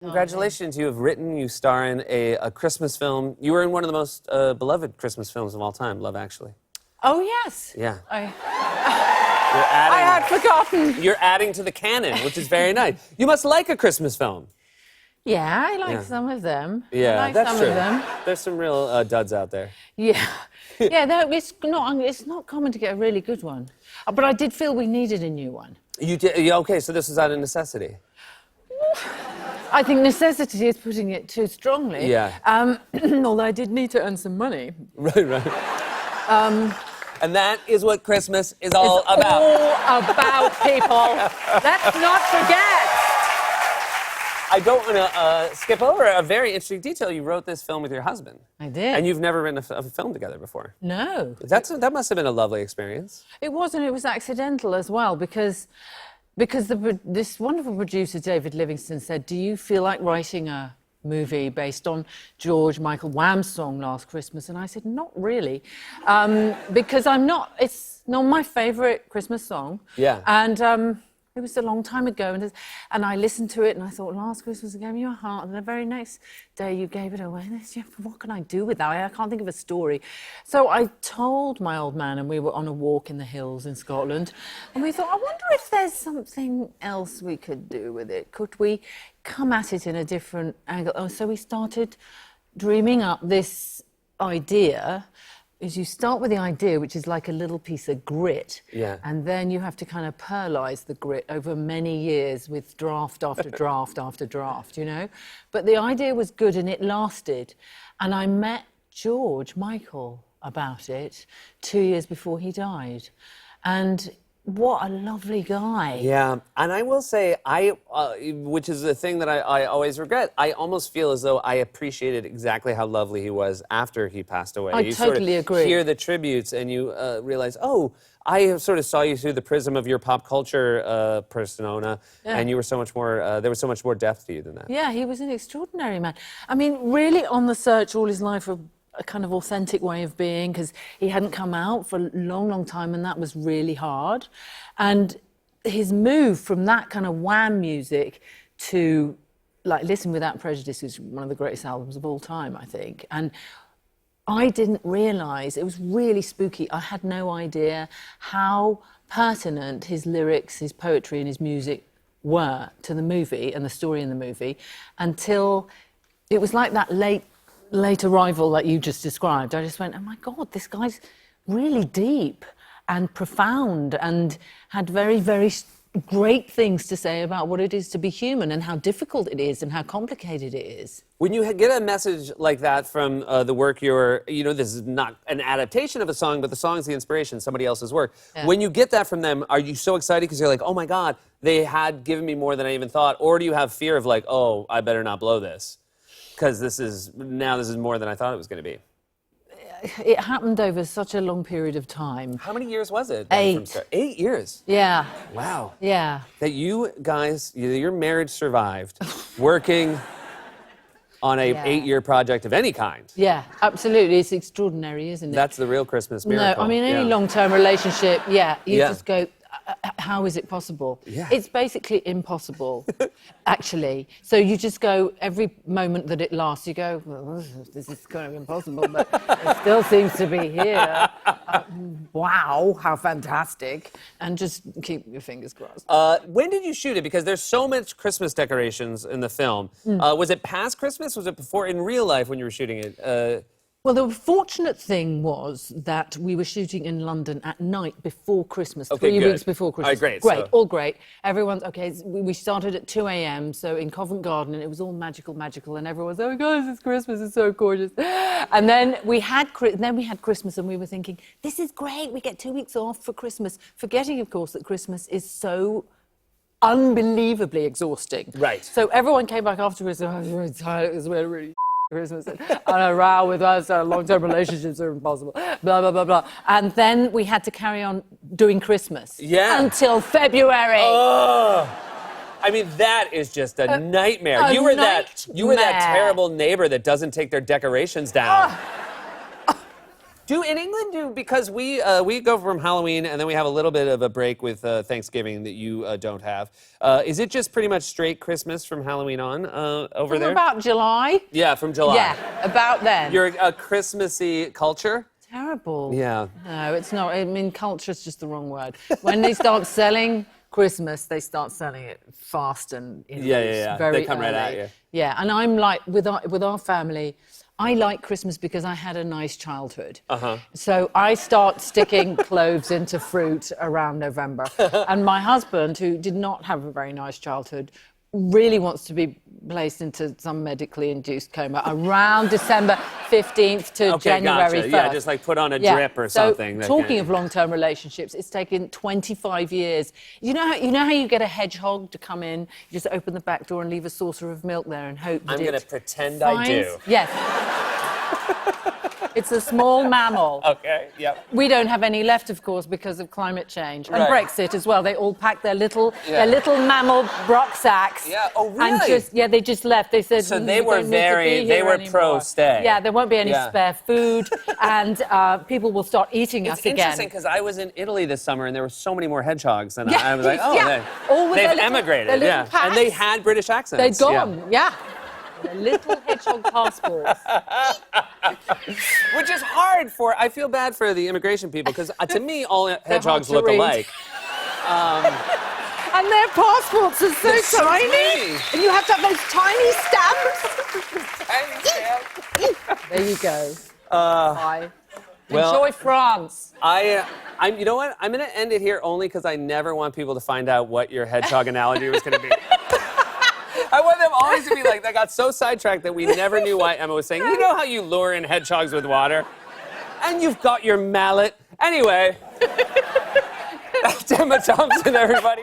Congratulations, you have written, you star in a Christmas film. You were in one of the most beloved Christmas films of all time, Love Actually. Oh, yes. Yeah. I I had forgotten. You're adding to the canon, which is very nice. You must like a Christmas film. Yeah, I like some of them. Yeah, I like that's some true. of them. There's some real duds out there. Yeah. Yeah, no, it's not common to get a really good one. But I did feel we needed a new one. You did? Yeah, okay, so this was out of necessity. I think necessity is putting it too strongly. Yeah. Although I did need to earn some money. Right. And that is what Christmas is all about. All about people. Let's not forget. I don't want to skip over a very interesting detail. You wrote this film with your husband. I did. And you've never written a film together before. No. That must have been a lovely experience. It was, and it was accidental as well, because this wonderful producer, David Livingston, said, do you feel like writing a movie based on George Michael Wham's song Last Christmas? And I said, not really, because it's not my favourite Christmas song. Yeah. And it was a long time ago, and I listened to it, and I thought, Last Christmas, I gave you a heart, and the very next day you gave it away. And what can I do with that? I can't think of a story. So I told my old man, and we were on a walk in the hills in Scotland, and we thought, I wonder if there's something else we could do with it. Could we come at it in a different angle? Oh, so we started dreaming up this idea. Is you start with the idea, which is like a little piece of grit. Yeah. And then you have to kind of pearlise the grit over many years with draft after draft after draft, you know? But the idea was good and it lasted. And I met George Michael about it 2 years before he died. And what a lovely guy. Yeah, and I will say, which is the thing that I always regret, I almost feel as though I appreciated exactly how lovely he was after he passed away. I totally agree. You hear the tributes and you realize, oh, I sort of saw you through the prism of your pop culture persona, and you were so much more, there was so much more depth to you than that. Yeah, he was an extraordinary man. I mean, really on the search all his life for a kind of authentic way of being, because he hadn't come out for a long, long time, and that was really hard. And his move from that kind of Wham music to, like, Listen Without Prejudice is one of the greatest albums of all time, I think. And I didn't realise, it was really spooky. I had no idea how pertinent his lyrics, his poetry and his music were to the movie and the story in the movie, until it was like that late arrival that you just described. I just went, oh my God, this guy's really deep and profound and had very, very great things to say about what it is to be human and how difficult it is and how complicated it is. When you get a message like that from the work this is not an adaptation of a song, but the song's the inspiration, somebody else's work. Yeah. When you get that from them, are you so excited because you're like, oh my God, they had given me more than I even thought? Or do you have fear of like, oh, I better not blow this? Because this is more than I thought it was going to be. It happened over such a long period of time. How many years was it? 8. 8 years? Yeah. Wow. Yeah. That you guys, your marriage survived working on a 8-year project of any kind. Yeah, absolutely. It's extraordinary, isn't it? That's the real Christmas miracle. No, I mean, any long-term relationship, you just go, how is it possible? Yeah. It's basically impossible, actually. So you just go, every moment that it lasts, you go, well, this is kind of impossible, but it still seems to be here. Wow, how fantastic. And just keep your fingers crossed. When did you shoot it? Because there's so much Christmas decorations in the film. Was it past Christmas? Was it before, in real life, when you were shooting it? Well, the fortunate thing was that we were shooting in London at night before Christmas, 3 weeks before Christmas. Great. Great, all great. Everyone's okay. We started at 2 a.m, so in Covent Garden, and it was all magical, and everyone's, oh, guys, it's Christmas, it's so gorgeous. And then we had Christmas, and we were thinking, this is great, we get 2 weeks off for Christmas, forgetting, of course, that Christmas is so unbelievably exhausting. Right. So everyone came back afterwards, and I was really tired, it was really Christmas, and a row with us, long-term relationships are impossible, blah, blah, blah, blah. And then we had to carry on doing Christmas. Yeah. Until February. Oh. I mean, that is just a nightmare. You were that terrible neighbor that doesn't take their decorations down. In England, because we go from Halloween and then we have a little bit of a break with Thanksgiving that you don't have. Is it just pretty much straight Christmas from Halloween on over From there? about July. Yeah, from July. Yeah, about then. You're a Christmassy culture? Terrible. Yeah. No, it's not. I mean, culture is just the wrong word. When they start selling Christmas, they start selling it fast and Yeah. very They come right at early. you. Yeah, and I'm like with our family. I like Christmas because I had a nice childhood. So I start sticking cloves into fruit around November. And my husband, who did not have a very nice childhood, really wants to be placed into some medically induced coma around December 15th to January 1st. Yeah, just like put on a drip or something. So, talking of long-term relationships, it's taken 25 years. You know how you get a hedgehog to come in, you just open the back door and leave a saucer of milk there and hope that I'm going to pretend I do. Yes. It's a small mammal. Okay, yep. We don't have any left, of course, because of climate change and Right. Brexit as well. They all packed their little mammal rucksacks. Yeah. Oh, really? And they just left. They said So "Mm, they we were don't need to very- be they here were anymore." pro-stay. Yeah, there won't be any Yeah. spare food, and people will start eating It's us again. interesting because I was in Italy this summer and there were so many more hedgehogs, and Yeah, I was like, oh, yeah. All with they've their little- emigrated, their little yeah, and they packs. had British accents. They're gone. Yeah. Their little hedgehog passports. Which is hard for. I feel bad for the immigration people because to me, all hedgehogs to look read. alike. And their passports are They're so so tiny. tiny. And you have to have those tiny stamps. There you go. Bye. well- Enjoy France. I'm. You know what? I'm going to end it here only because I never want people to find out what your hedgehog analogy was going to be. I want them always to be like, I got so sidetracked that we never knew why Emma was saying, you know how you lure in hedgehogs with water? And you've got your mallet. Anyway, that's Emma Thompson, everybody.